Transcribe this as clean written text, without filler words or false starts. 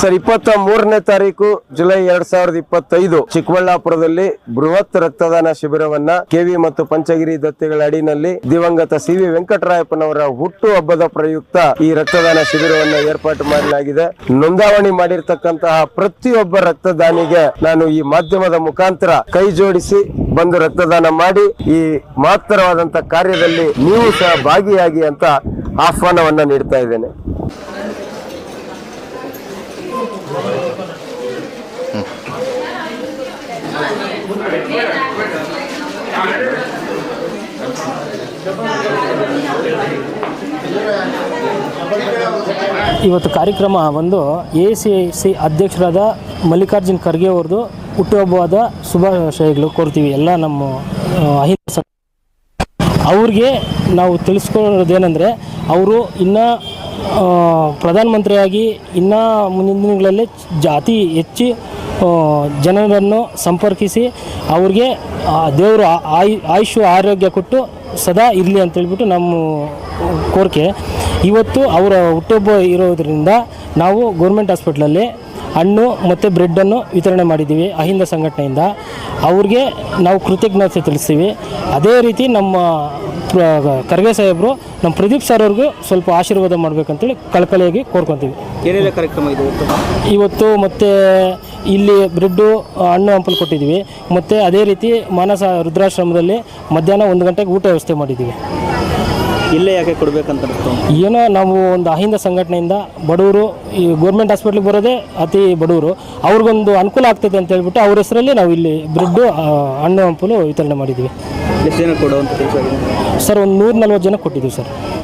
Sir 23ನೇ ತಾರೀಕು July 2025 ಚಿಕ್ಕಬಳ್ಳಾಪುರದಲ್ಲಿ ಬೃಹತ್ ರಕ್ತದಾನ ಶಿಬಿರವನ್ನ ಕೆವಿ ಮತ್ತು ಪಂಚಗಿರಿ ದತ್ತಿಗಳ ಅಡಿನಲ್ಲಿ ದಿವಂಗತ ಸಿ.ವಿ. ವೆಂಕಟರಾಯಪ್ಪನವರ ಹುಟ್ಟು ಹಬ್ಬದ ಪ್ರಯುಕ್ತ ಈ ರಕ್ತದಾನ ಶಿಬಿರವನ್ನು ಏರ್ಪಾಟು ಮಾಡಲಾಗಿದೆ. ನೋಂದಾವಣಿ ಮಾಡಿರ್ತಕ್ಕಂತಹ ಪ್ರತಿಯೊಬ್ಬ ರಕ್ತದಾನಿಗೆ ನಾನು ಈ ಮಾಧ್ಯಮದ ಮುಖಾಂತರ ಕೈ ಜೋಡಿಸಿ ಬಂದು ರಕ್ತದಾನ ಮಾಡಿ ಈ ಮಹತ್ತರವಾದಂತಹ ಕಾರ್ಯದಲ್ಲಿ ನೀವು ಸಹ ಭಾಗಿಯಾಗಿ ಅಂತ ಆಹ್ವಾನವನ್ನ ನೀಡ್ತಾ ಇದ್ದೇನೆ. ಇವತ್ತು ಕಾರ್ಯಕ್ರಮ ಒಂದು ACIC ಅಧ್ಯಕ್ಷರಾದ ಮಲ್ಲಿಕಾರ್ಜುನ್ ಖರ್ಗೆ ಅವ್ರದ್ದು ಹುಟ್ಟುಹಬ್ಬವಾದ ಶುಭಾಶಯಗಳು ಕೋರ್ತೀವಿ ಎಲ್ಲ ನಮ್ಮ ಅಹಿಂದ ಅವ್ರಿಗೆ ನಾವು ತಿಳಿಸ್ಕೊಳ್ಳೋದೇನೆಂದರೆ ಅವರು ಇನ್ನೂ ಪ್ರಧಾನಮಂತ್ರಿಯಾಗಿ ಇನ್ನೂ ಮುಂದಿನ ದಿನಗಳಲ್ಲಿ ಅತಿ ಹೆಚ್ಚು ಜನರನ್ನು ಸಂಪರ್ಕಿಸಿ ಅವ್ರಿಗೆ ದೇವರು ಆಯುಷ್ಯ ಆರೋಗ್ಯ ಕೊಟ್ಟು ಸದಾ ಇರಲಿ ಅಂತೇಳ್ಬಿಟ್ಟು ನಮ್ಮ ಕೋರಿಕೆ. ಇವತ್ತು ಅವರ ಹುಟ್ಟುಹಬ್ಬ ಇರೋದರಿಂದ ನಾವು ಗೌರ್ಮೆಂಟ್ ಹಾಸ್ಪಿಟ್ಲಲ್ಲಿ ಹಣ್ಣು ಮತ್ತು ಬ್ರೆಡ್ಡನ್ನು ವಿತರಣೆ ಮಾಡಿದ್ದೀವಿ ಅಹಿಂದ ಸಂಘಟನೆಯಿಂದ. ಅವ್ರಿಗೆ ನಾವು ಕೃತಜ್ಞತೆ ತಿಳಿಸ್ತೀವಿ. ಅದೇ ರೀತಿ ನಮ್ಮ ಖರ್ಗೆ ಸಾಹೇಬರು ನಮ್ಮ ಪ್ರದೀಪ್ ಸರ್ ಅವ್ರಿಗೂ ಸ್ವಲ್ಪ ಆಶೀರ್ವಾದ ಮಾಡಬೇಕಂತೇಳಿ ಕಳಕಳಿಯಾಗಿ ಕೋರ್ಕೊತೀವಿ. ಏನೆಲ್ಲ ಕಾರ್ಯಕ್ರಮ ಇದೆ ಇವತ್ತು ಮತ್ತು ಇಲ್ಲಿ ಬ್ರೆಡ್ಡು ಹಣ್ಣು ಹಂಪಲು ಕೊಟ್ಟಿದ್ದೀವಿ. ಮತ್ತು ಅದೇ ರೀತಿ ಮಾನಸ ವೃದ್ಧಾಶ್ರಮದಲ್ಲಿ ಮಧ್ಯಾಹ್ನ 1 ಗಂಟೆಗೆ ಊಟ ವ್ಯವಸ್ಥೆ ಮಾಡಿದ್ದೀವಿ. ಇಲ್ಲೇ ಯಾಕೆ ಕೊಡಬೇಕಂತ ಏನೋ ನಾವು ಒಂದು ಅಹಿಂದ ಸಂಘಟನೆಯಿಂದ ಬಡವರು ಈ ಗೌರ್ಮೆಂಟ್ ಹಾಸ್ಪಿಟ್ಲಿಗೆ ಬರೋದೇ ಅತಿ ಬಡವರು, ಅವ್ರಿಗೊಂದು ಅನುಕೂಲ ಆಗ್ತದೆ ಅಂತ ಹೇಳ್ಬಿಟ್ಟು ಅವ್ರ ಹೆಸರಲ್ಲಿ ನಾವು ಇಲ್ಲಿ ಬ್ರೆಡ್ಡು ಹಣ್ಣು ಹಂಪಲು ವಿತರಣೆ ಮಾಡಿದ್ದೀವಿ. ಎಷ್ಟು ಜನ ಕೊಡುವಂಥ ಕೆಲಸ ಆಗಿದೆ ಸರ್? ಒಂದು 140 ಜನ ಕೊಟ್ಟಿದ್ದೀವಿ ಸರ್.